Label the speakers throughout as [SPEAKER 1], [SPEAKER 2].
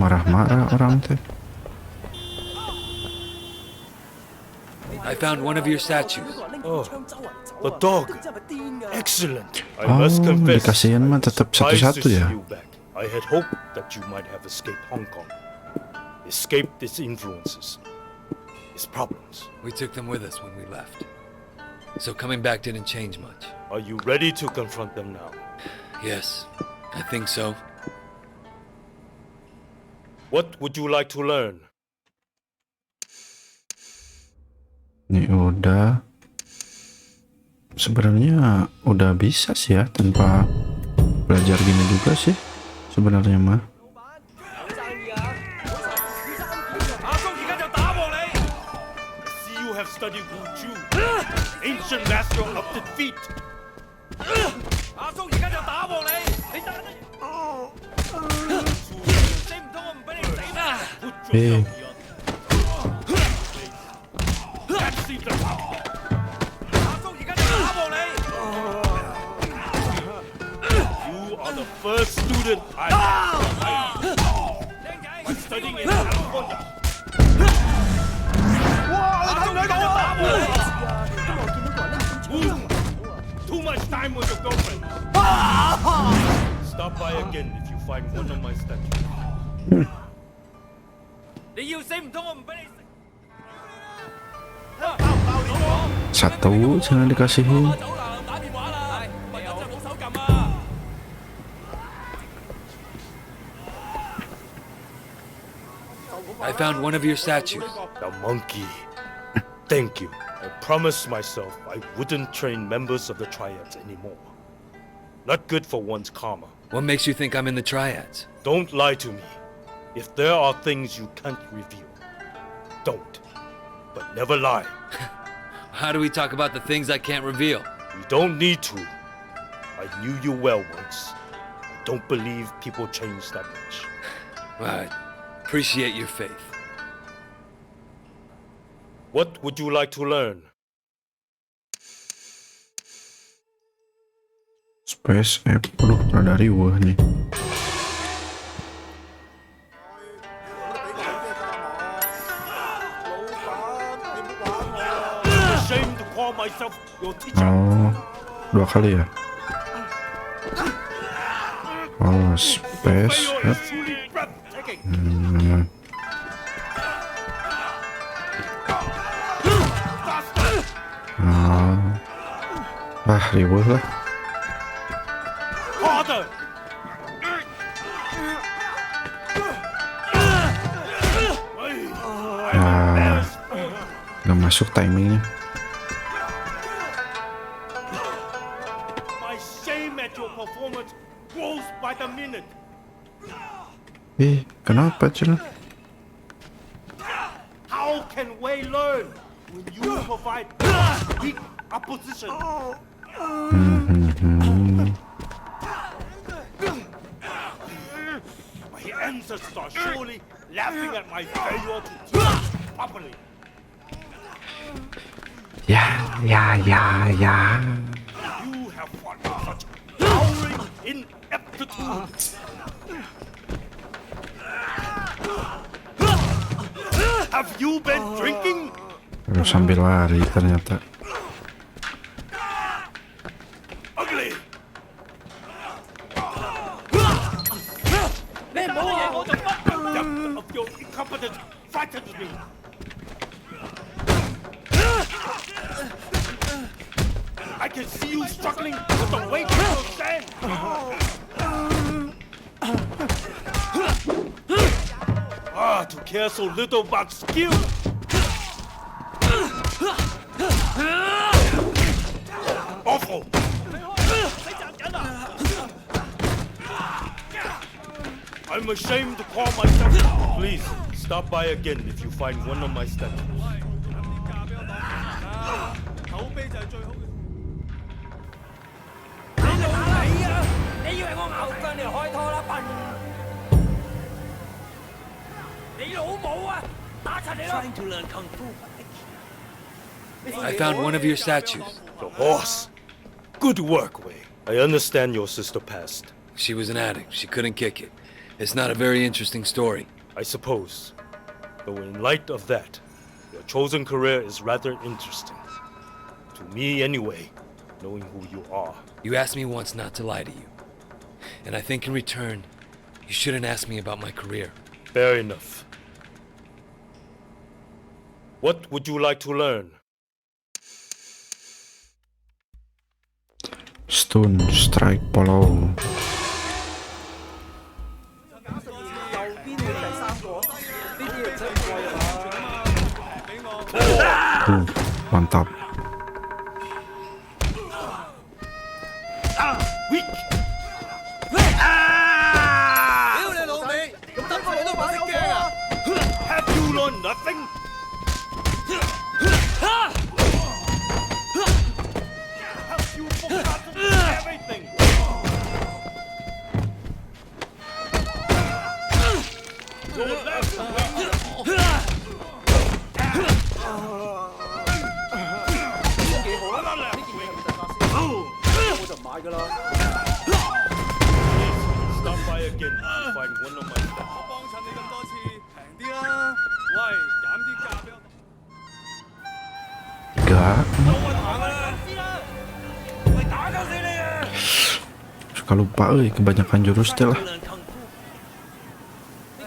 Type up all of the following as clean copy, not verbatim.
[SPEAKER 1] Marah-marah orang teh.
[SPEAKER 2] I found one of your statues.
[SPEAKER 3] Oh, a dog. Excellent. I must confess,
[SPEAKER 1] dikasihin mah tetap
[SPEAKER 3] surprised to
[SPEAKER 1] satu-satu
[SPEAKER 3] see
[SPEAKER 1] ya.
[SPEAKER 3] you back. I had hoped that you might have escaped Hong Kong, escaped its influences, its problems.
[SPEAKER 2] We took them with us when we left. So coming back didn't change much.
[SPEAKER 3] Are you ready to confront them now?
[SPEAKER 2] Yes, I think so.
[SPEAKER 3] What would you like to learn?
[SPEAKER 1] Ini udah. Sebenarnya udah bisa sih ya tanpa belajar gini juga sih sebenarnya mah.
[SPEAKER 3] See, you have studied Wuzhu, ancient master of defeat.
[SPEAKER 1] Eh,
[SPEAKER 3] You are the first student I hired. I'm studying in California. Too much time with your girlfriend. Stop by again if you find one of my statues.
[SPEAKER 1] satu jangan dikasihin.
[SPEAKER 2] I found one of your statues.
[SPEAKER 3] The monkey. Thank you. I promised myself I wouldn't train members of the triads anymore. Not good for one's karma.
[SPEAKER 2] What makes you think I'm in the triads?
[SPEAKER 3] Don't lie to me. If there are things you can't reveal, don't. But never lie.
[SPEAKER 2] How do we talk about the things I can't reveal?
[SPEAKER 3] We don't need to. I knew you well once. I don't believe people change that much.
[SPEAKER 2] I appreciate your faith.
[SPEAKER 3] What would you like to learn?
[SPEAKER 1] Space app. Aduh, rada riweuh nih.
[SPEAKER 3] I'm ashamed to call myself your teacher.
[SPEAKER 1] Oh, 2 kali ya. Oh, space
[SPEAKER 3] Failure
[SPEAKER 1] app.
[SPEAKER 3] is truly breathtaking.
[SPEAKER 1] Riweuh lah.
[SPEAKER 3] Harder.
[SPEAKER 1] Gak masuk timingnya.
[SPEAKER 3] My shame at your performance grows by the minute.
[SPEAKER 1] Kenapa Cil?
[SPEAKER 3] How can Wei learn when you provide weak opposition? My ancestors are surely laughing at my failure to teach properly.
[SPEAKER 1] Ya.
[SPEAKER 3] You have fought with such towering ineptitude. Have you been drinking?
[SPEAKER 1] Terus sambil lari ternyata.
[SPEAKER 3] Ugly. The depth of your incompetence frightens me. I can see you struggling with the weight of your stand. To care so little about skill. Awful. I'm ashamed to call myself. Please, stop by again if you find one of my statues.
[SPEAKER 4] Trying to learn kung fu.
[SPEAKER 2] I found one of your statues.
[SPEAKER 3] The horse. Good work, Wei. I understand your sister passed.
[SPEAKER 2] She was an addict. She couldn't kick it. It's not a very interesting story.
[SPEAKER 3] I suppose. Though in light of that, your chosen career is rather interesting. To me, anyway, knowing who you are.
[SPEAKER 2] You asked me once not to lie to you. And I think in return, you shouldn't ask me about my career.
[SPEAKER 3] Fair enough. What would you like to learn?
[SPEAKER 1] Stone Strike Polo. Mantap.
[SPEAKER 3] Weak! Have you learned nothing? Have you forgotten everything? Your left wing. Stop by again to find one of my staff.
[SPEAKER 1] Tiga. Suka lupa kebanyakan jurus lah.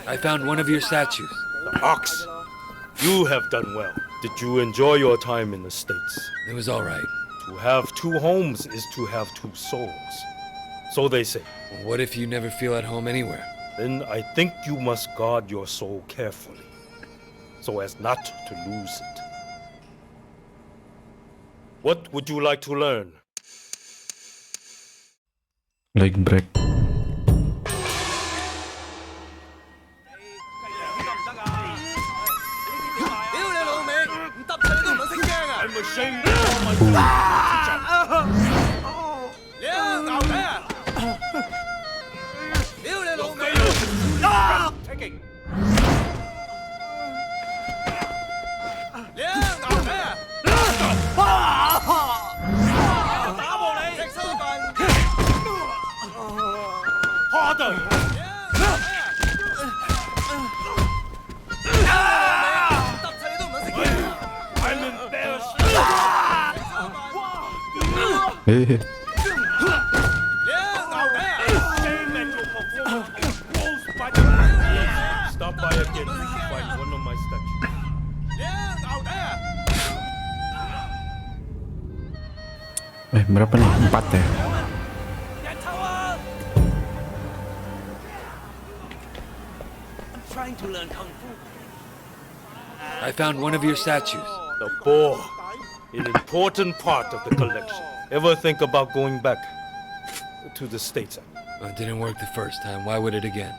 [SPEAKER 2] I found one of your statues.
[SPEAKER 3] The ox. You have done well. Did you enjoy your time in the States?
[SPEAKER 2] It was all right.
[SPEAKER 3] To have two homes is to have two souls. So they say.
[SPEAKER 2] What if you never feel at home anywhere?
[SPEAKER 3] Then I think you must guard your soul carefully, so as not to lose it. What would you like to learn?
[SPEAKER 1] Leg break.
[SPEAKER 3] I'm ashamed of myself. Taking. Harder. I'm embarrassed.
[SPEAKER 1] Hehehe.
[SPEAKER 3] Shame at your performance. Close by the Stop by again to find one of my statues.
[SPEAKER 1] Berapa nih? 4 ya?
[SPEAKER 2] I found one of your statues.
[SPEAKER 3] The boar, an important part of the collection. Ever think about going back to the States?
[SPEAKER 2] It didn't work the first time. Why would it again?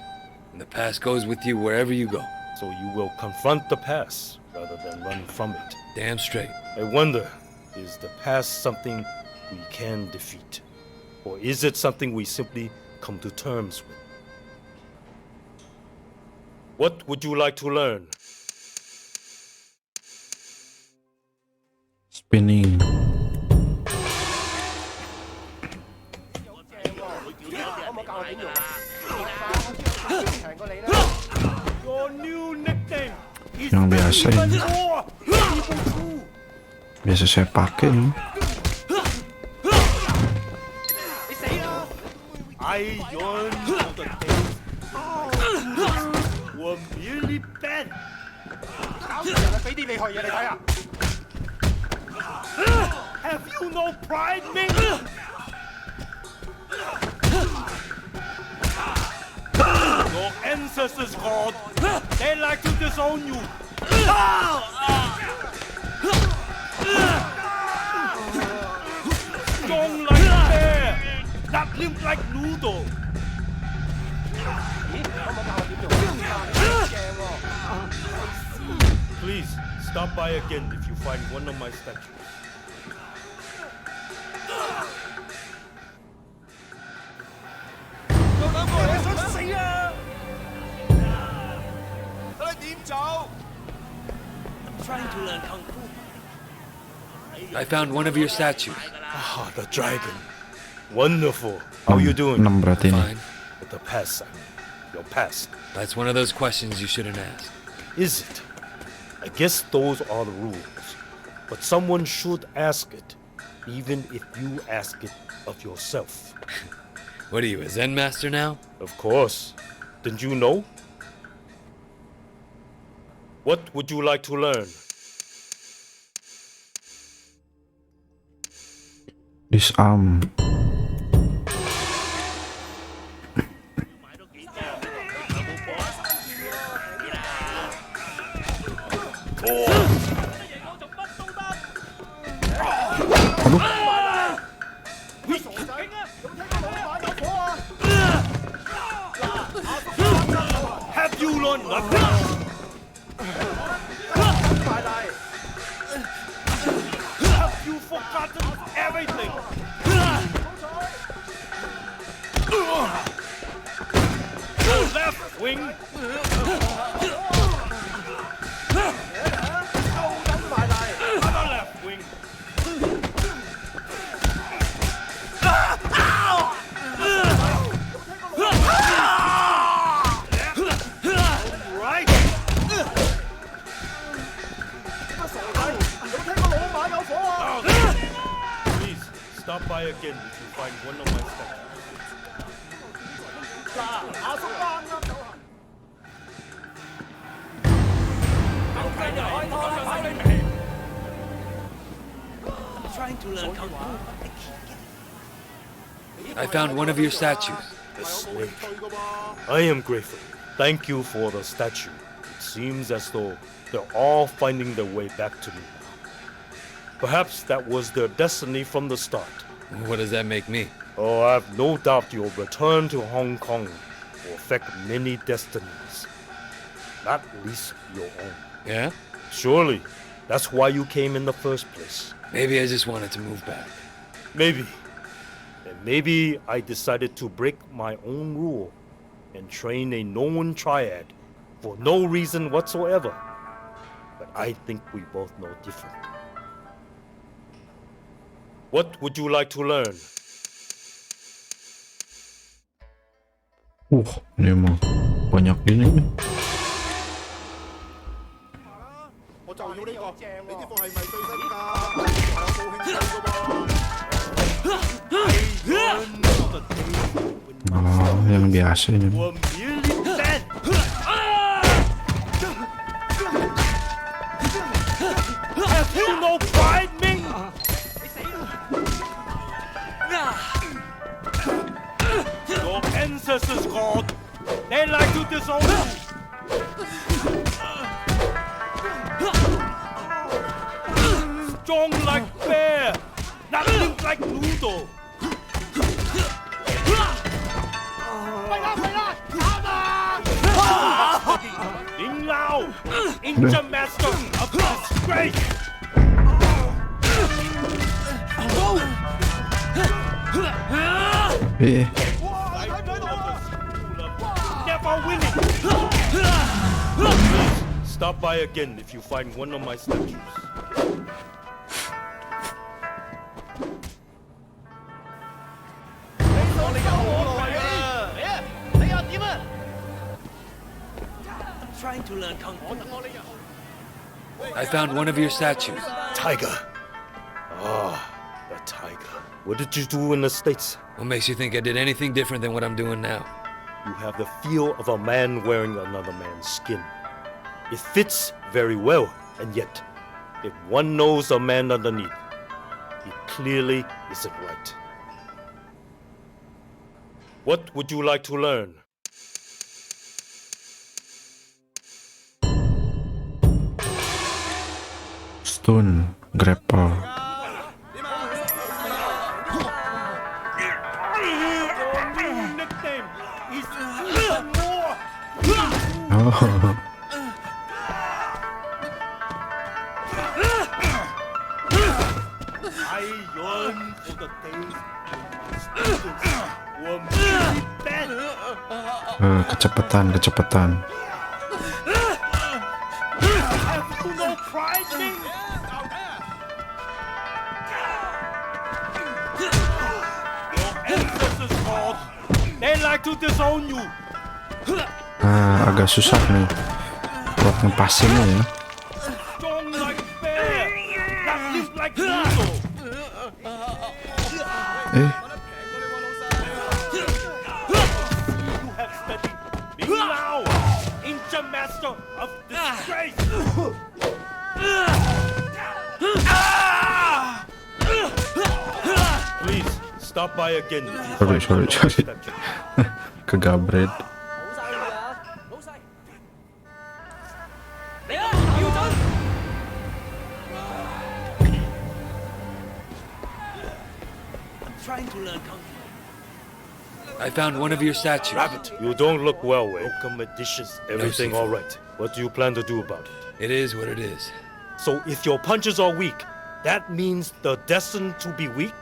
[SPEAKER 2] And the past goes with you wherever you go.
[SPEAKER 3] So you will confront the past rather than run from it.
[SPEAKER 2] Damn straight.
[SPEAKER 3] I wonder, is the past something we can defeat? Or is it something we simply come to terms with? What would you like to learn?
[SPEAKER 1] Spinning.
[SPEAKER 3] Your new nickname is
[SPEAKER 1] Yang biasa ini.
[SPEAKER 3] Boar.
[SPEAKER 1] Biasa saya pakai nih.
[SPEAKER 3] I yearn for the days were merely bad. Have you no pride, Ming? Your ancestors called. They like to disown you. Strong like bear, not limp like noodle. Please stop by again if you find one of my statues.
[SPEAKER 2] I found one of your statues.
[SPEAKER 3] Ah, the dragon. Wonderful. How you doing?
[SPEAKER 1] 6 berarti ini.
[SPEAKER 2] Fine.
[SPEAKER 3] With the past, I mean. Your past.
[SPEAKER 2] That's one of those questions you shouldn't ask.
[SPEAKER 3] Is it? I guess those are the rules. But someone should ask it, even if you ask it of yourself.
[SPEAKER 2] What are you, a Zen master now?
[SPEAKER 3] Of course. Didn't you know? What would you like to learn?
[SPEAKER 1] Disarm. Aduh.
[SPEAKER 3] Have you learned nothing? Have you forgotten everything? Go left wing. Other left wing. Right. Please stop by again if you find one of my statues.
[SPEAKER 2] I found one of your statues.
[SPEAKER 3] The snake. I am grateful. Thank you for the statue. It seems as though they're all finding their way back to me. Perhaps that was their destiny from the start.
[SPEAKER 2] What does that make me?
[SPEAKER 3] Oh, I have no doubt your return to Hong Kong will affect many destinies. Not least your own.
[SPEAKER 2] Yeah?
[SPEAKER 3] Surely, that's why you came in the first place.
[SPEAKER 2] Maybe I just wanted to move back.
[SPEAKER 3] Maybe. And maybe I decided to break my own rule and train a known triad for no reason whatsoever. But I think we both know different. What would you like to learn?
[SPEAKER 1] Ini emang banyak gini nih. Oh, yang biasa ini.
[SPEAKER 3] Have you no pride, Ming? Your ancestors called. They like to disown you. Strong like bear, nothing like noodle. Ling Lao, ancient master of disgrace. Never winning. Stop by again if you find one of my statues.
[SPEAKER 2] I found one of your statues.
[SPEAKER 3] Tiger. Ah, a tiger. What did you do in the States?
[SPEAKER 2] What makes you think I did anything different than what I'm doing now?
[SPEAKER 3] You have the feel of a man wearing another man's skin. It fits very well, and yet, if one knows a man underneath, he clearly isn't right. What would you like to learn?
[SPEAKER 1] Stone, grapple.
[SPEAKER 3] Nickname is more.
[SPEAKER 1] Oh.
[SPEAKER 3] I yearn for the days when my students were merely bad.
[SPEAKER 1] Kecepatan.
[SPEAKER 3] Have you no pride, Ming? They like to disown you.
[SPEAKER 1] Nah, agak susah nih buat ngepasinnya ya.
[SPEAKER 3] Strong like bear. That live like eagle.
[SPEAKER 1] Eh,
[SPEAKER 3] You have studied Ming Lao, ancient master of disgrace. Please stop by again. If you
[SPEAKER 1] sorry.
[SPEAKER 3] find one of my statues.
[SPEAKER 1] Kegabret.
[SPEAKER 2] I found one of your statues.
[SPEAKER 3] Rabbit, you don't look well. Welcome dishes. Everything all right. What do you plan to do about it?
[SPEAKER 2] It is what it is.
[SPEAKER 3] So if your punches are weak, that means they're destined to be weak?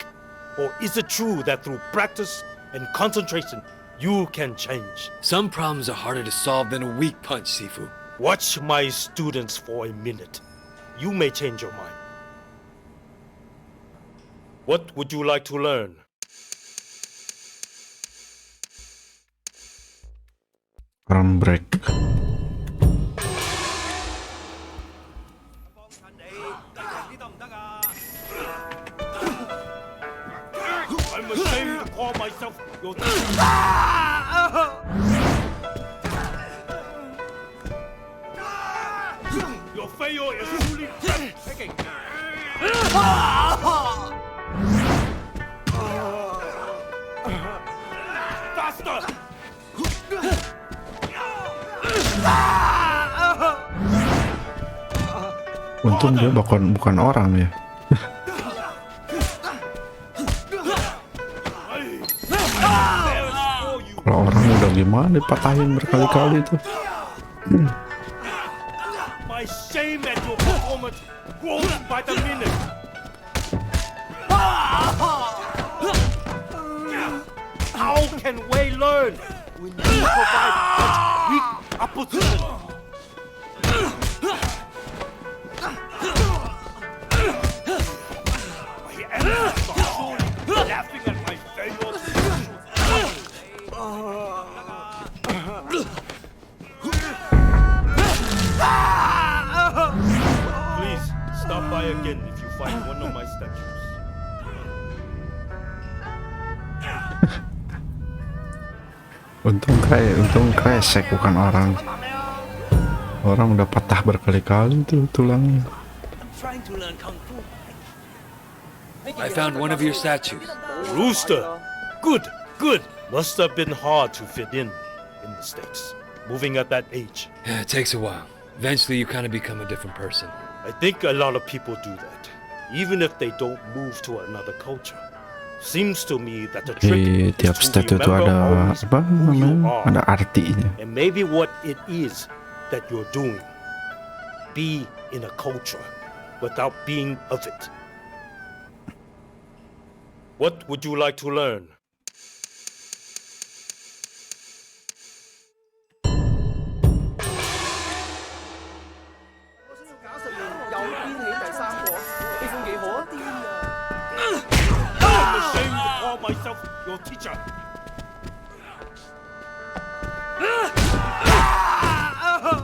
[SPEAKER 3] Or is it true that through practice and concentration, you can change?
[SPEAKER 2] Some problems are harder to solve than a weak punch, Sifu.
[SPEAKER 3] Watch my students for a minute. You may change your mind. What would you like to learn?
[SPEAKER 1] Arm break.
[SPEAKER 3] I'm ashamed to call myself your Your failure is truly breathtaking. Faster!
[SPEAKER 1] Untung dia bukan orang ya. Kalau orang udah gimana dipatahin berkali-kali tuh.
[SPEAKER 3] My shame at your performance grows by the minute. How can Wei learn when you provide such weak opposition? My enemies are surely laughing at my failures. Please stop by again if you find one of my statues.
[SPEAKER 1] Untung kresek bukan orang. Orang udah patah berkali-kali tuh tulangnya.
[SPEAKER 2] I found one of your statues.
[SPEAKER 3] Rooster! Good, good! Must have been hard to fit in the States, moving at that age.
[SPEAKER 2] Yeah, it takes a while. Eventually, you kind of become a different person.
[SPEAKER 3] I think a lot of people do that, even if they don't move to another culture. Seems to me that the
[SPEAKER 1] Di
[SPEAKER 3] trick
[SPEAKER 1] tiap
[SPEAKER 3] is to
[SPEAKER 1] statue itu
[SPEAKER 3] remember
[SPEAKER 1] ada
[SPEAKER 3] always
[SPEAKER 1] apa
[SPEAKER 3] who you
[SPEAKER 1] namanya?
[SPEAKER 3] are,
[SPEAKER 1] Ada artinya.
[SPEAKER 3] and maybe what it is that you're doing. Be in a culture without being of it. What would you like to learn? I'm ashamed to call myself your teacher.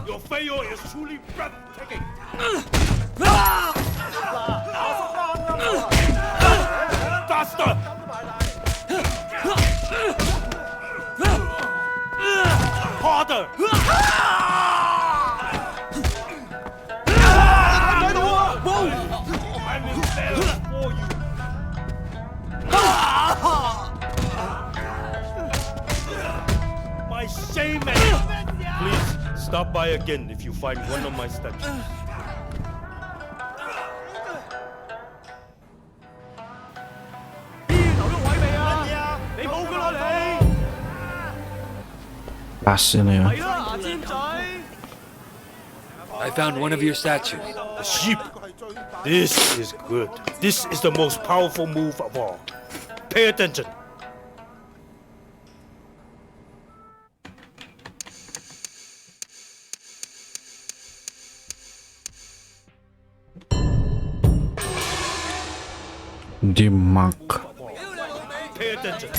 [SPEAKER 3] Your failure is truly breathtaking. Faster! Harder! I'm embarrassed for you. My shame and... Please stop by again if you find one of my statues.
[SPEAKER 1] Pas ini ya.
[SPEAKER 2] I found one of your statues.
[SPEAKER 3] The sheep. This is good. This is the most powerful move of all. Pay attention.
[SPEAKER 1] Dimak.
[SPEAKER 3] Pay attention.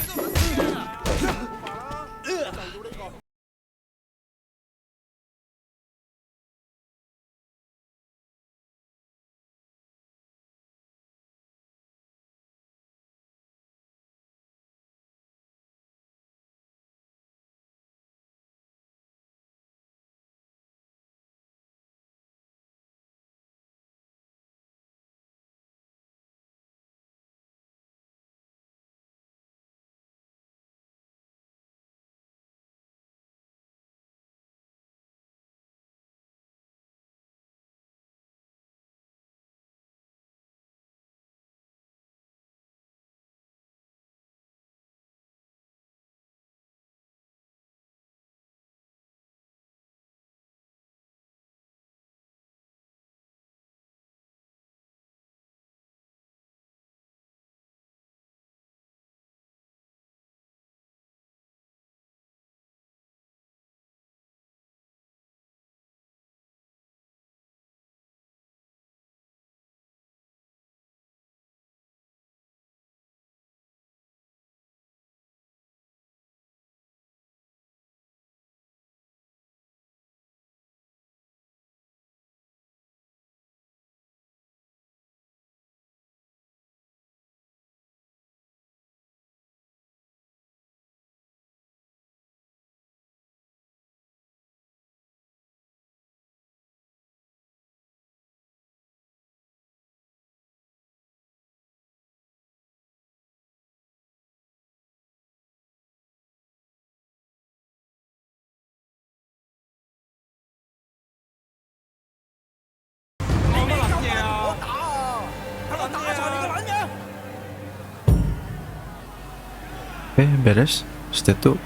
[SPEAKER 1] Beres. Setu.